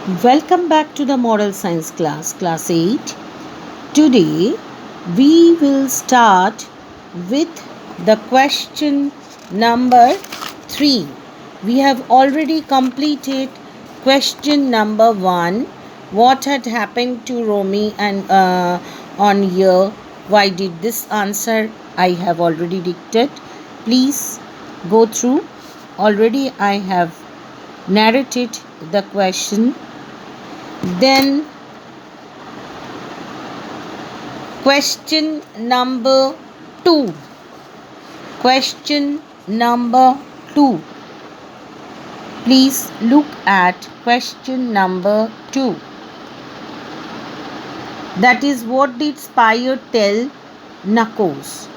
Welcome back to the Moral Science class, class 8. Today we will start with the question number 3. We have already completed question number 1. What had happened to Romy and on year? Why did this answer? I have already dictated. Please go through. Already I have narrated the question. Then question number 2. Question number 2. Please look at question number 2. That is, what did Spire tell Knuckles?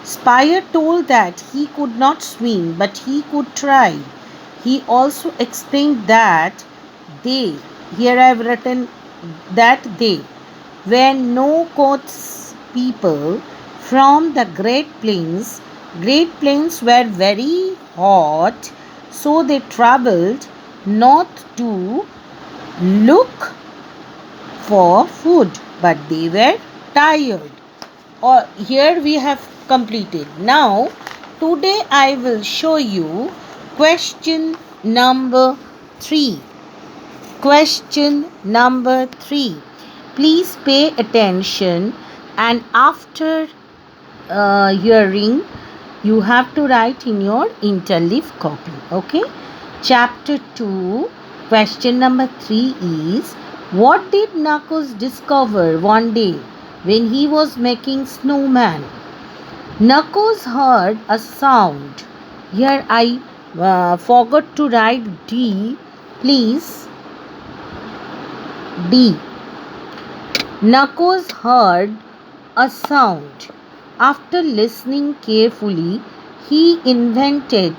Spire told that he could not swim, but he could try. He also explained that they, here I have written that they, were no coats people from the Great Plains. Great Plains were very hot, so they traveled north to look for food, but they were tired. Or here we have completed. Now today I will show you question number 3. Question number 3. Please pay attention, and after hearing you have to write in your interleaf copy. Okay. Chapter 2, question number 3 is, what did Knuckles discover one day when he was making snowman? Knuckles heard a sound. Here I forgot to write D. Please, D. Knuckles heard a sound. After listening carefully, he invented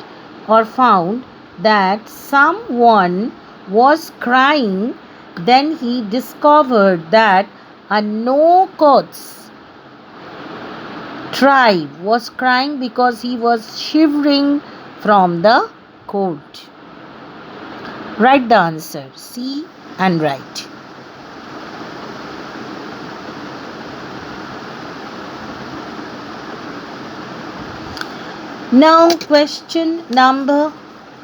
or found that someone was crying. Then he discovered that a no-coats tribe was crying because he was shivering from the cold. Write the answer. See and write. Now question number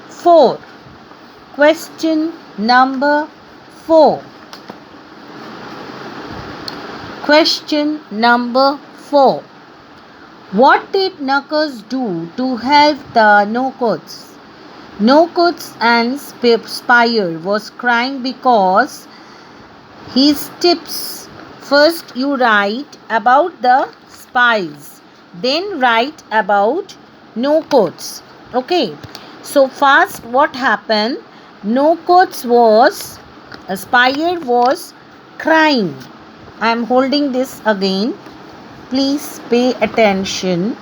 4. Question number 4. Question number 4. What did Knuckles do to help the no-coats? No-coats and Spire was crying because his tips. First you write about the spies, then write about no-coats. Okay. So first what happened? No-coats was, Spire was crying. I am holding this again. Please pay attention.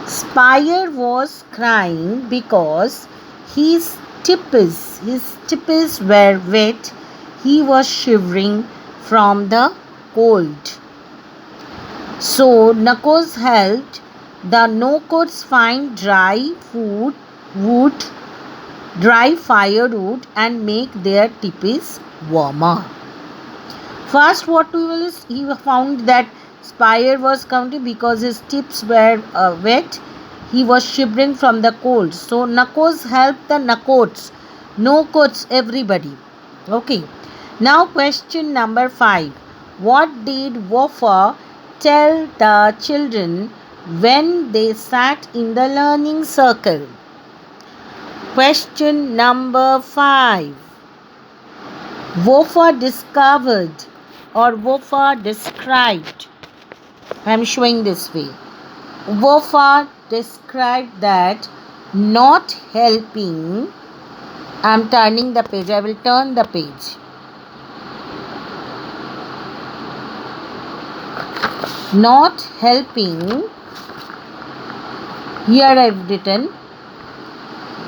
Spire was crying because his tippers were wet. He was shivering from the cold. So Knuckles helped the no-coats find dry firewood and make their tippers warmer. First what we will is, he found that Spire was counting because his tips were wet. He was shivering from the cold. So Knuckles helped the no-coats, everybody. Okay. Now question number 5. What did Woofer tell the children when they sat in the learning circle? Question number 5. Woofer discovered or Woofer described. I am showing this way. Woofer described that not helping. I am turning the page. I will turn the page. Not helping. Here I have written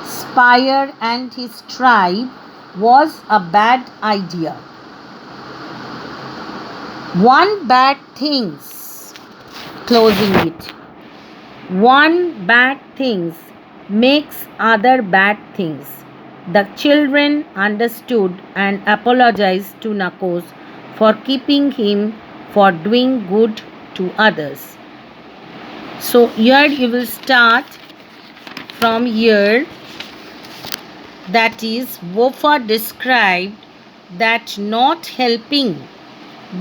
Spire and his tribe was a bad idea. One bad things, closing it. One bad things makes other bad things. The children understood and apologized to Nakos for keeping him for doing good to others. So here you will start from here. That is, Wofa described that not helping.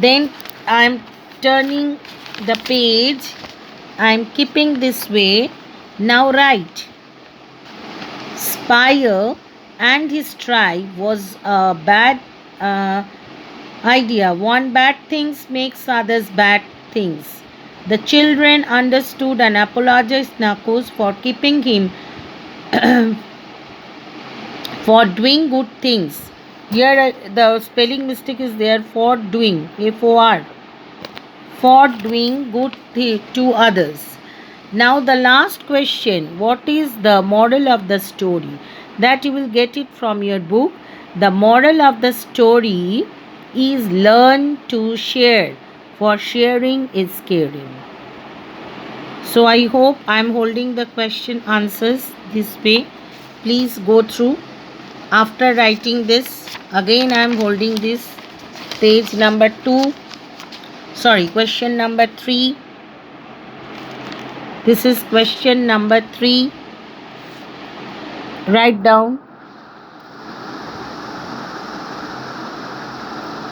Then I am turning the page. I am keeping this way. Now write. Spire and his tribe was a bad idea. One bad thing makes others bad things. The children understood and apologized Nakos for keeping him for doing good things. Here the spelling mistake is there, for doing, F-O-R, for doing good to others. Now the last question, what is the moral of the story? That you will get it from your book. The moral of the story is learn to share, for sharing is caring. So I hope I am holding the question answers this way. Please go through. After writing this, again I am holding this page number 2. Sorry, question number 3. This is question number 3. Write down.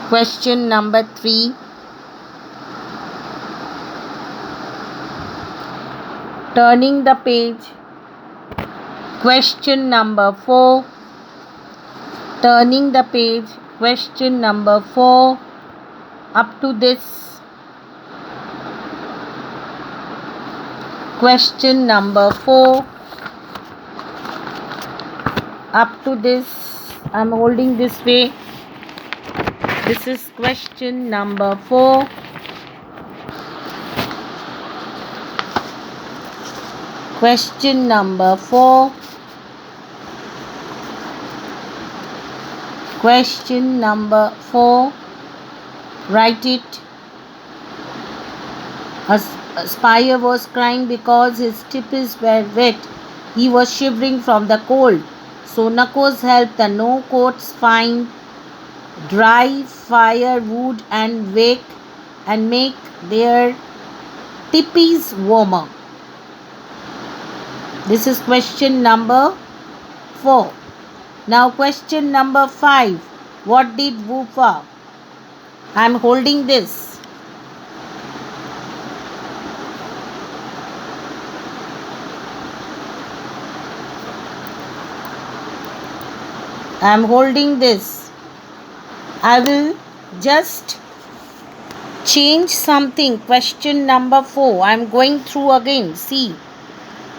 Question number 3. Turning the page. Question number 4. Turning the page. Question number 4. Up to this. Question number 4. Up to this. I am holding this way. This is question number 4. Question number 4. Question number 4. Write it. A spire was crying because his tippies were wet. He was shivering from the cold. So Nakos helped the no-coats find dry firewood and make their tippies warmer. This is question number 4. Now question number 5. What did Wofa? I am holding this. I am holding this. I will just change something. Question number 4. I am going through again. See.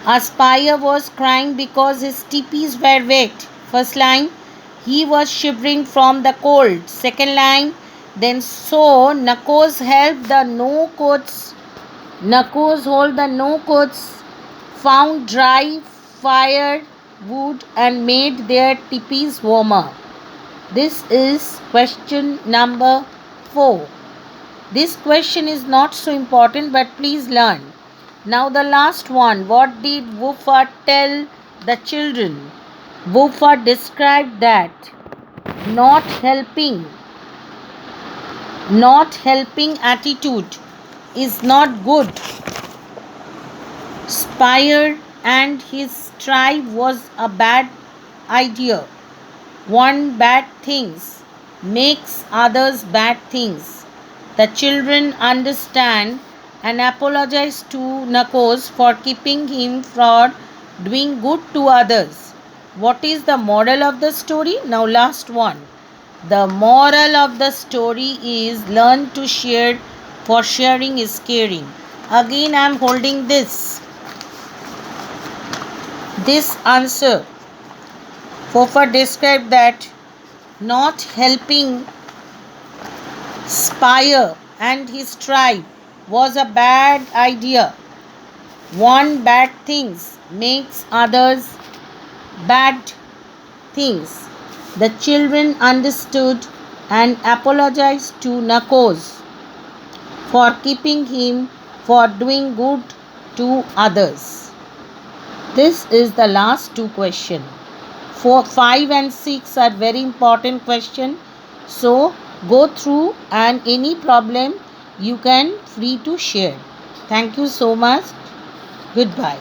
A spire was crying because his tippies were wet. First line, he was shivering from the cold. Second line, then so Nakos helped the no-coats. Nakos hold the no-coats, found dry firewood and made their tippies warmer. This is question number 4. This question is not so important, but please learn. Now the last one. What did Wofa tell the children? Wofa described that not helping attitude is not good. Spire and his tribe was a bad idea. One bad things makes others bad things. The children understand and apologize to Nakos for keeping him from doing good to others. What is the moral of the story? Now last one. The moral of the story is learn to share, for sharing is caring. Again I am holding this answer. Wofa described that not helping Spire and his tribe was a bad idea. One bad thing makes others bad things. The children understood and apologized to Nakos for keeping him for doing good to others. This is the last 2 questions. 4, 5 and 6 are very important question. So go through, and any problem you can free to share. Thank you so much. Goodbye.